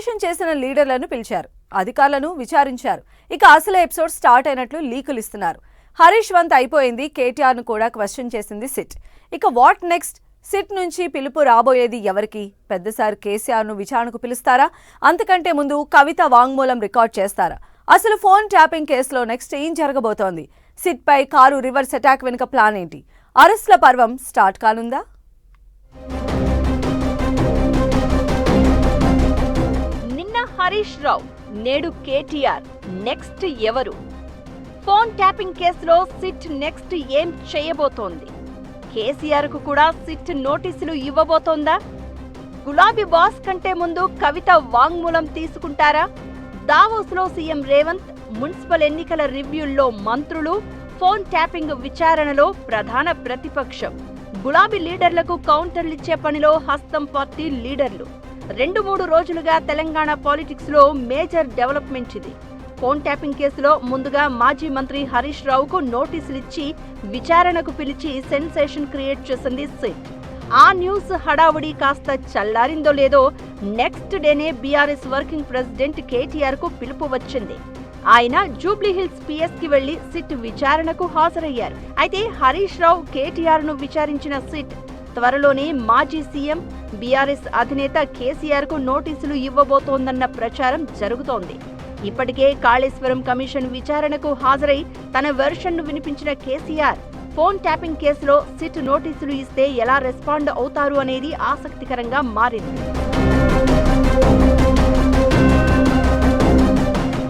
Nomination చేసిన లీడర్లను పిలిచారు, అధికారులను విచారించారు. ఇక అసలు ఎపిసోడ్ స్టార్ట్ అయినట్లు లీకులు ఇస్తున్నారు. హరీష్ వంత్ అయిపోయింది, కేటీఆర్ ను కూడా క్వశ్చన్ చేసింది సిట్. ఇక వాట్ నెక్స్ట్? సిట్ నుంచి పిలుపు రాబోయేది ఎవరికి? పెద్దసారి కేసీఆర్ ను విచారణకు పిలుస్తారా? అంతకంటే ముందు కవిత వాంగ్మూలం రికార్డ్ చేస్తారా? అసలు ఫోన్ ట్యాపింగ్ కేసులో నెక్స్ట్ ఏం జరగబోతోంది? సిట్ పై కారు రివర్స్ అటాక్ వెనుక ప్లాన్ ఏంటి? అరెస్ట్ల పర్వం స్టార్ట్ కానుందా? నిన్న హరీష్ రావు, నేడు కేటీఆర్, నెక్స్ట్ ఎవరు? ఫోన్ ట్యాపింగ్ కేసులో సిట్ నెక్స్ట్ ఏం చేయబోతోంది? కేసీఆర్ కు కూడా సిట్ నోటీసులు ఇవ్వబోతోందా? గులాబీ బాస్ కంటే ముందు కవిత వాంగ్మూలం తీసుకుంటారా? దావోస్ లో సీఎం రేవంత్, మున్సిపల్ ఎన్నికల రివ్యూల్లో మంత్రులు, ఫోన్ ట్యాపింగ్ విచారణలో ప్రధాన ప్రతిపక్షం. గులాబీ లీడర్లకు కౌంటర్లిచ్చే పనిలో హస్తం పార్టీ లీడర్లు. 2-3 రోజులుగా తెలంగాణ పాలిటిక్స్ లో మేజర్ డెవలప్మెంట్ ఇది. ఫోన్ ట్యాపింగ్ కేసులో ముందుగా మాజీ మంత్రి హరీష్ రావుకు నోటీసులిచ్చి విచారణకు పిలిచి సెన్సేషన్ క్రియేట్ చేసింది సిట్. ఆ న్యూస్ హడావుడి కాస్త చల్లారిందో లేదో నెక్స్ట్ డేనే బీఆర్ఎస్ వర్కింగ్ ప్రెసిడెంట్ కేటీఆర్ కు పిలుపు వచ్చింది. ఆయన జూబ్లీహిల్స్ పిఎస్ కి వెళ్లి సిట్ విచారణకు హాజరయ్యారు. అయితే హరీష్ రావు, కేటీఆర్ ను విచారించిన సిట్ త్వరలోనే మాజీ సీఎం, బీఆర్ఎస్ అధినేత కేసీఆర్ కు నోటీసులు ఇవ్వబోతోందన్న ప్రచారం జరుగుతోంది. ఇప్పటికే కాళేశ్వరం కమిషన్ విచారణకు హాజరై తన వెర్షన్ ను వినిపించిన కేసీఆర్, ఫోన్ ట్యాపింగ్ కేసులో సిట్ నోటీసులు ఇస్తే ఎలా రెస్పాండ్ అవుతారు అనేది ఆసక్తికరంగా మారింది.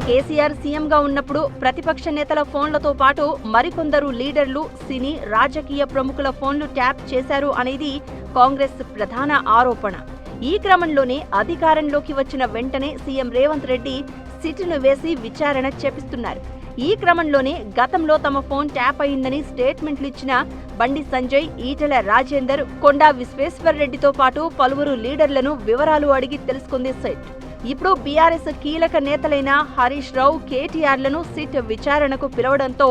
కేసీఆర్ సీఎంగా ఉన్నప్పుడు ప్రతిపక్ష నేతల ఫోన్లతో పాటు మరికొందరు లీడర్లు, సినీ, రాజకీయ ప్రముఖుల ఫోన్లు ట్యాప్ చేశారు అనేది కాంగ్రెస్ ప్రధాన ఆరోపణ. ఈ క్రమంలోనే అధికారంలోకి వచ్చిన వెంటనే సీఎం రేవంత్ రెడ్డి సిట్ను వేసి విచారణ చేపిస్తున్నారు. ఈ క్రమంలోనే గతంలో తమ ఫోన్ ట్యాప్ అయిందని స్టేట్మెంట్లు ఇచ్చిన బండి సంజయ్, ఈటెల రాజేందర్, కొండా విశ్వేశ్వర్ రెడ్డితో పాటు పలువురు లీడర్లను వివరాలు అడిగి తెలుసుకుంది సిట్. ఇప్పుడు బీఆర్ఎస్ కీలక నేతలైన హరీష్ రావు, కేటీఆర్లను సిట్ విచారణకు పిలవడంతో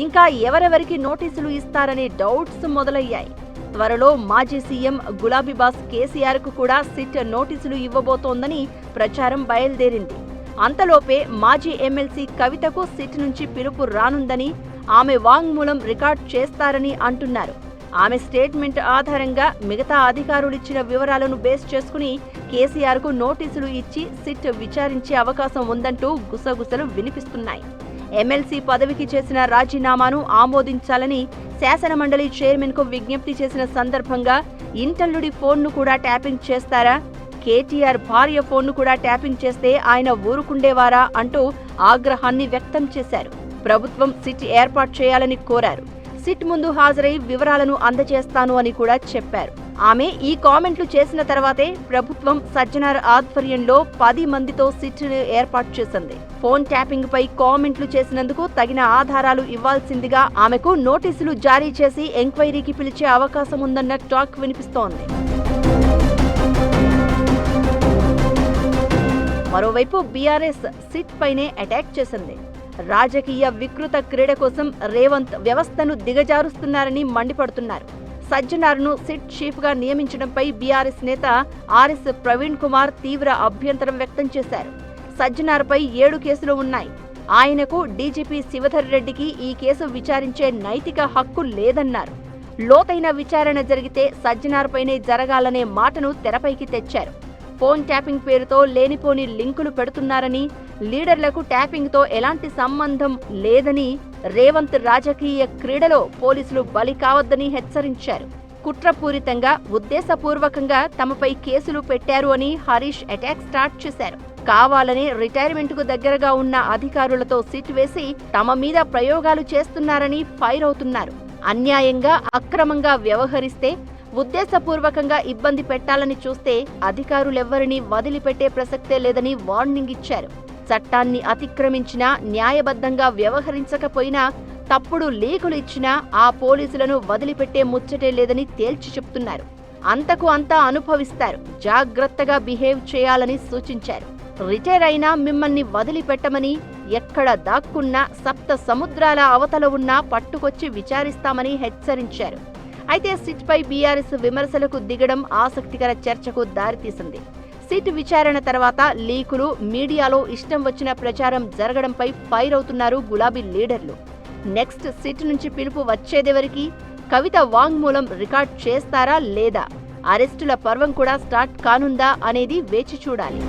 ఇంకా ఎవరెవరికి నోటీసులు ఇస్తారనే డౌట్స్ మొదలయ్యాయి. త్వరలో మాజీ సీఎం గులాబీ బాస్ కేసీఆర్ కు కూడా సిట్ నోటీసులు ఇవ్వబోతోందని ప్రచారం బయలుదేరింది. అంతలోపే మాజీ ఎమ్మెల్సీ కవితకు సిట్ నుంచి పిలుపు రానుందని, ఆమె వాంగ్మూలం రికార్డ్ చేస్తారని అంటున్నారు. ఆమె స్టేట్మెంట్ ఆధారంగా మిగతా అధికారులిచ్చిన వివరాలను బేస్ చేసుకుని కేసీఆర్ కు నోటీసులు ఇచ్చి సిట్ విచారించే అవకాశం ఉందంటూ గుసగుసలు వినిపిస్తున్నాయి. ఎమ్మెల్సీ పదవికి చేసిన రాజీనామాను ఆమోదించాలని శాసనమండలి చైర్మన్ కు విజ్ఞప్తి చేసిన సందర్భంగా ఇంటల్లుడి ఫోన్ను కూడా ట్యాపింగ్ చేస్తారా? కేటీఆర్ భార్య ఫోన్ను కూడా ట్యాపింగ్ చేస్తే ఆయన ఊరుకుండేవారా అంటూ ఆగ్రహాన్ని వ్యక్తం చేశారు. ప్రభుత్వం సిట్ ఏర్పాటు చేయాలని కోరారు. సిట్ ముందు హాజరై వివరాలను అందజేస్తాను అని కూడా చెప్పారు. ఆమె ఈ కామెంట్లు చేసిన తర్వాతే ప్రభుత్వం సజ్జనార్ ఆధ్వర్యంలో 10 మందితో సిట్ ఏర్పాటు చేసింది. ఫోన్ ట్యాపింగ్ పై కామెంట్లు చేసినందుకు తగిన ఆధారాలు ఇవ్వాల్సిందిగా ఆమెకు నోటీసులు జారీ చేసి ఎంక్వైరీకి పిలిచే అవకాశం ఉందన్న టాక్ వినిపిస్తోంది. మరోవైపు బీఆర్ఎస్ సిట్ పైనే అటాక్ చేసింది. రాజకీయ వికృత క్రీడ కోసం రేవంత్ వ్యవస్థను దిగజారుస్తున్నారని మండిపడుతున్నారు. సజ్జనార్ను సిట్ చీఫ్ గా నియమించడంపై బీఆర్ఎస్ నేత ఆర్ఎస్ ప్రవీణ్ కుమార్ తీవ్ర అభ్యంతరం వ్యక్తం చేశారు. సజ్జనార్పై 7 కేసులు ఉన్నాయి. ఆయనకు డీజీపీ శివధర్ రెడ్డికి ఈ కేసు విచారించే నైతిక హక్కు లేదన్నారు. లోతైన విచారణ జరిగితే సజ్జనార్పైనే జరగాలనే మాటను తెరపైకి తెచ్చారు. ఫోన్ ట్యాపింగ్ పేరుతో లేనిపోని లింకులు పెడుతున్నారని, లీడర్లకు ట్యాపింగ్తో ఎలాంటి సంబంధం లేదని, రేవంత్ రాజకీయ క్రీడలో పోలీసులు బలి కావద్దని హెచ్చరించారు. కుట్రపూరితంగా, ఉద్దేశపూర్వకంగా తమపై కేసులు పెట్టారు అని హరీష్ అటాక్ స్టార్ట్ చేశారు. కావాలనే రిటైర్మెంట్కు దగ్గరగా ఉన్న అధికారులతో సిట్ వేసి తమ మీద ప్రయోగాలు చేస్తున్నారని ఫైర్ అవుతున్నారు. అన్యాయంగా, అక్రమంగా వ్యవహరిస్తే, ఉద్దేశపూర్వకంగా ఇబ్బంది పెట్టాలని చూస్తే అధికారులెవ్వరినీ వదిలిపెట్టే ప్రసక్తే లేదని వార్నింగ్ ఇచ్చారు. చట్టాన్ని అతిక్రమించినా, న్యాయబద్ధంగా వ్యవహరించకపోయినా, తప్పుడు లీకులు ఇచ్చినా ఆ పోలీసులను వదిలిపెట్టే ముచ్చటే లేదని తేల్చి చెప్తున్నారు. అంతకు అంతా అనుభవిస్తారు, జాగ్రత్తగా బిహేవ్ చేయాలని సూచించారు. రిటైర్ అయినా మిమ్మల్ని వదిలిపెట్టమని, ఎక్కడ దాక్కున్నా, సప్త సముద్రాల అవతల ఉన్నా పట్టుకొచ్చి విచారిస్తామని హెచ్చరించారు. అయితే సిట్ పై బీఆర్ఎస్ విమర్శలకు దిగడం ఆసక్తికర చర్చకు దారితీసింది. సిట్ విచారణ తర్వాత లీకులు, మీడియాలో ఇష్టం వచ్చిన ప్రచారం జరగడంపై ఫైర్ అవుతున్నారు గులాబీ లీడర్లు. నెక్స్ట్ సిట్ నుంచి పిలుపు వచ్చేదెవరికి? కవిత వాంగ్మూలం రికార్డ్ చేస్తారా లేదా? అరెస్టుల పర్వం కూడా స్టార్ట్ కానుందా అనేది వేచి చూడాలి.